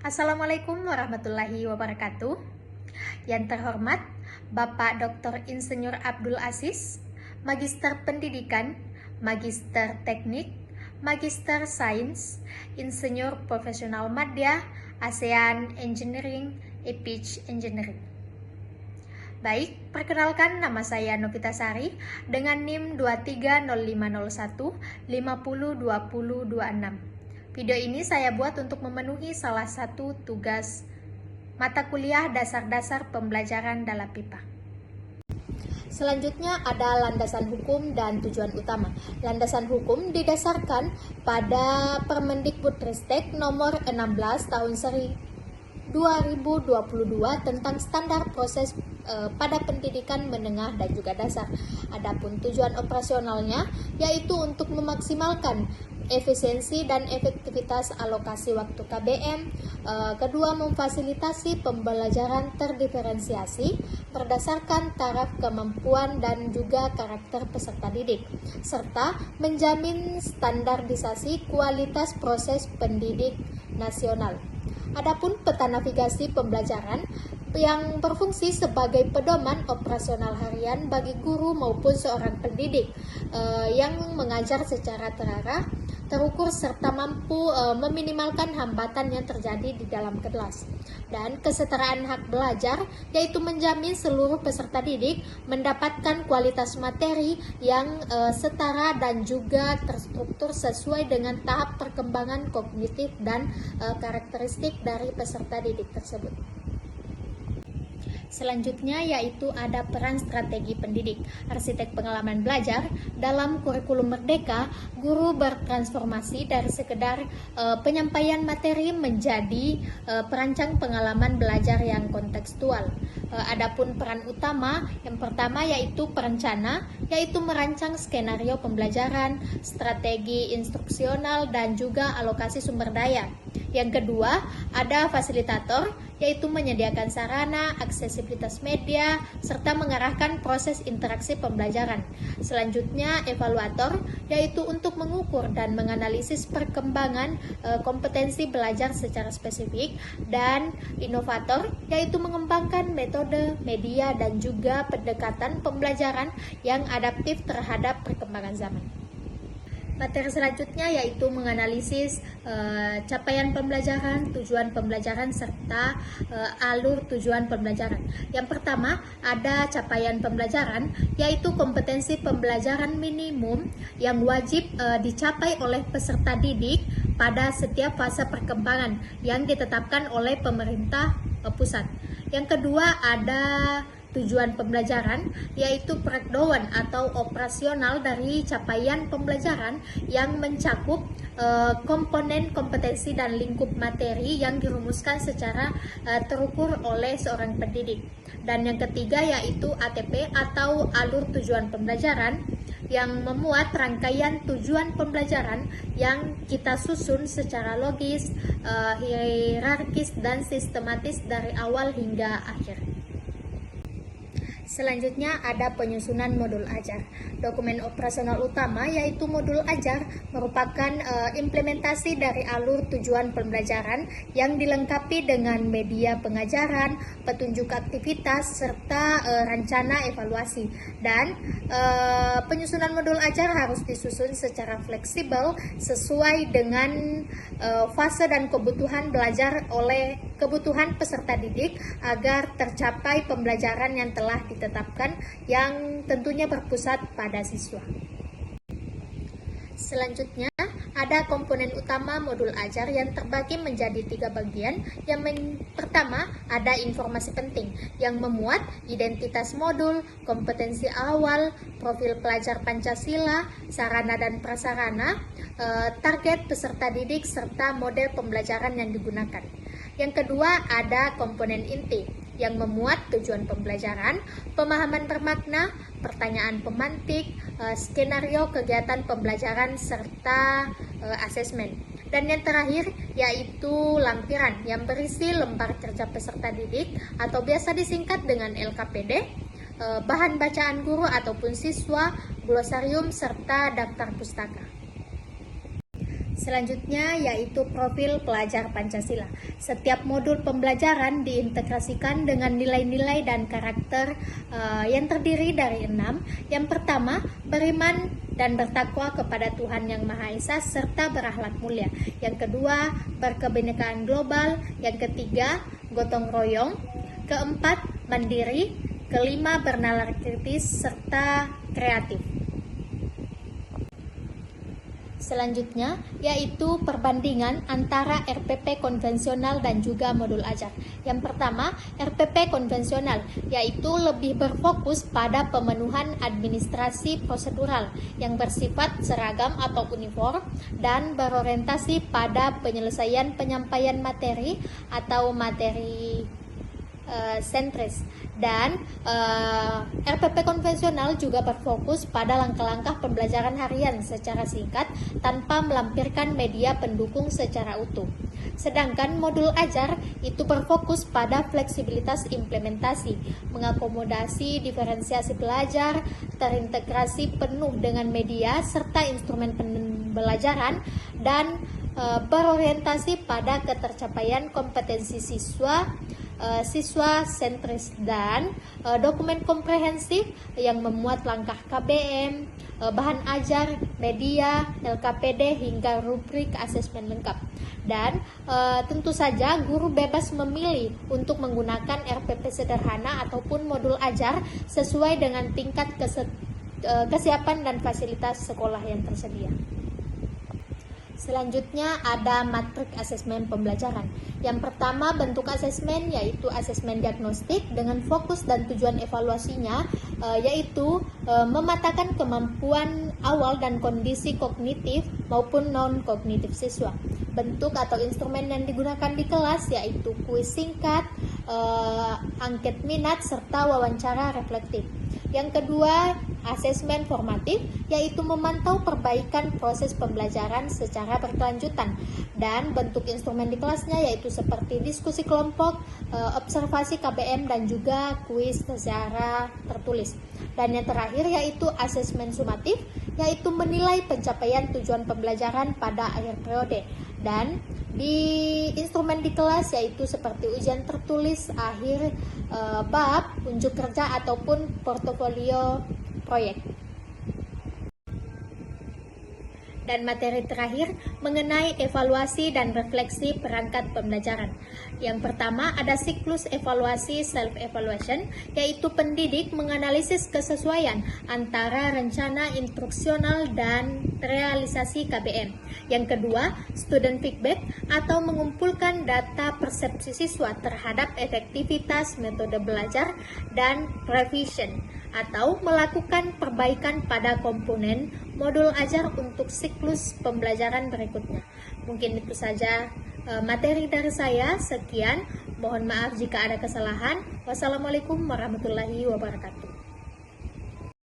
Assalamualaikum warahmatullahi wabarakatuh. Yang terhormat Bapak Dr. Insinyur Abdul Aziz, Magister Pendidikan, Magister Teknik, Magister Sains, Insinyur Profesional Madya, ASEAN Engineering, EPIC Engineering. Baik, perkenalkan nama saya Novita Sari dengan NIM 230501 502026. Video ini saya buat untuk memenuhi salah satu tugas mata kuliah dasar-dasar pembelajaran dalam PIPA. Selanjutnya ada landasan hukum dan tujuan utama. Landasan hukum didasarkan pada Permendikbudristek nomor 16 tahun 2022 tentang standar proses pada pendidikan menengah dan juga dasar. Adapun tujuan operasionalnya yaitu untuk memaksimalkan efisiensi dan efektivitas alokasi waktu KBM. Kedua, memfasilitasi pembelajaran terdiferensiasi berdasarkan taraf kemampuan dan juga karakter peserta didik, serta menjamin standarisasi kualitas proses pendidik nasional. Adapun peta navigasi pembelajaran yang berfungsi sebagai pedoman operasional harian bagi guru maupun seorang pendidik yang mengajar secara terarah, terukur serta mampu meminimalkan hambatan yang terjadi di dalam kelas. Dan kesetaraan hak belajar yaitu menjamin seluruh peserta didik mendapatkan kualitas materi yang setara dan juga terstruktur sesuai dengan tahap perkembangan kognitif dan karakteristik dari peserta didik tersebut. Selanjutnya yaitu ada peran strategi pendidik. Arsitek pengalaman belajar dalam kurikulum Merdeka, guru bertransformasi dari sekedar penyampaian materi menjadi perancang pengalaman belajar yang kontekstual. Adapun peran utama yang pertama yaitu perencana, yaitu merancang skenario pembelajaran, strategi instruksional dan juga alokasi sumber daya. Yang kedua ada fasilitator, yaitu menyediakan sarana, aksesibilitas media, serta mengarahkan proses interaksi pembelajaran. Selanjutnya, evaluator, yaitu untuk mengukur dan menganalisis perkembangan kompetensi belajar secara spesifik, dan inovator, yaitu mengembangkan metode, media, dan juga pendekatan pembelajaran yang adaptif terhadap perkembangan zaman. Materi selanjutnya yaitu menganalisis capaian pembelajaran, tujuan pembelajaran, serta alur tujuan pembelajaran. Yang pertama ada capaian pembelajaran, yaitu kompetensi pembelajaran minimum yang wajib dicapai oleh peserta didik pada setiap fase perkembangan yang ditetapkan oleh pemerintah pusat. Yang kedua ada tujuan pembelajaran, yaitu breakdown atau operasional dari capaian pembelajaran yang mencakup komponen kompetensi dan lingkup materi yang dirumuskan secara terukur oleh seorang pendidik. Dan yang ketiga yaitu ATP atau alur tujuan pembelajaran yang memuat rangkaian tujuan pembelajaran yang kita susun secara logis, hierarkis, dan sistematis dari awal hingga akhir. Selanjutnya ada penyusunan modul ajar. Dokumen operasional utama yaitu modul ajar merupakan implementasi dari alur tujuan pembelajaran yang dilengkapi dengan media pengajaran, petunjuk aktivitas, serta rencana evaluasi. Dan penyusunan modul ajar harus disusun secara fleksibel sesuai dengan fase dan kebutuhan belajar oleh kebutuhan peserta didik agar tercapai pembelajaran yang telah ditetapkan yang tentunya berpusat pada siswa. Selanjutnya ada komponen utama modul ajar yang terbagi menjadi 3 bagian. Yang pertama ada informasi penting yang memuat identitas modul, kompetensi awal, profil pelajar Pancasila, sarana dan prasarana, target peserta didik, serta model pembelajaran yang digunakan. Yang kedua ada komponen inti yang memuat tujuan pembelajaran, pemahaman bermakna, pertanyaan pemantik, skenario kegiatan pembelajaran, serta asesmen. Dan yang terakhir yaitu lampiran yang berisi lembar kerja peserta didik atau biasa disingkat dengan LKPD, bahan bacaan guru ataupun siswa, glosarium, serta daftar pustaka. Selanjutnya yaitu profil pelajar Pancasila. Setiap modul pembelajaran diintegrasikan dengan nilai-nilai dan karakter yang terdiri dari 6. Yang pertama, beriman dan bertakwa kepada Tuhan Yang Maha Esa serta berakhlak mulia. Yang kedua, berkebinekaan global. Yang ketiga, gotong royong. Keempat, mandiri. Kelima, bernalar kritis serta kreatif. Selanjutnya yaitu perbandingan antara RPP konvensional dan juga modul ajar. Yang pertama, RPP konvensional yaitu lebih berfokus pada pemenuhan administrasi prosedural yang bersifat seragam atau uniform dan berorientasi pada penyelesaian penyampaian materi atau materi sentris. Dan RPP konvensional juga berfokus pada langkah-langkah pembelajaran harian secara singkat tanpa melampirkan media pendukung secara utuh. Sedangkan modul ajar itu berfokus pada fleksibilitas implementasi, mengakomodasi diferensiasi belajar, terintegrasi penuh dengan media serta instrumen pembelajaran, dan berorientasi pada ketercapaian kompetensi siswa sentris dan dokumen komprehensif yang memuat langkah KBM, bahan ajar, media, LKPD hingga rubrik asesmen lengkap. Dan tentu saja guru bebas memilih untuk menggunakan RPP sederhana ataupun modul ajar sesuai dengan tingkat kesiapan dan fasilitas sekolah yang tersedia. Selanjutnya ada matrik asesmen pembelajaran. Yang pertama, bentuk asesmen yaitu asesmen diagnostik dengan fokus dan tujuan evaluasinya yaitu mematakan kemampuan awal dan kondisi kognitif maupun non-kognitif siswa. Bentuk atau instrumen yang digunakan di kelas yaitu kuis singkat, angket minat, serta wawancara reflektif. Yang kedua, asesmen formatif yaitu memantau perbaikan proses pembelajaran secara berkelanjutan, dan bentuk instrumen di kelasnya yaitu seperti diskusi kelompok, observasi KBM, dan juga kuis secara tertulis. Dan yang terakhir yaitu asesmen sumatif yaitu menilai pencapaian tujuan pembelajaran pada akhir periode. Dan di instrumen di kelas yaitu seperti ujian tertulis akhir bab, unjuk kerja ataupun portofolio proyek. Dan materi terakhir mengenai evaluasi dan refleksi perangkat pembelajaran. Yang pertama ada siklus evaluasi self-evaluation, yaitu pendidik menganalisis kesesuaian antara rencana instruksional dan realisasi KBM. Yang kedua, student feedback atau mengumpulkan data persepsi siswa terhadap efektivitas metode belajar dan revision atau melakukan perbaikan pada komponen modul ajar untuk siklus pembelajaran berikutnya. Mungkin itu saja materi dari saya. Sekian, mohon maaf jika ada kesalahan. Wassalamualaikum warahmatullahi wabarakatuh.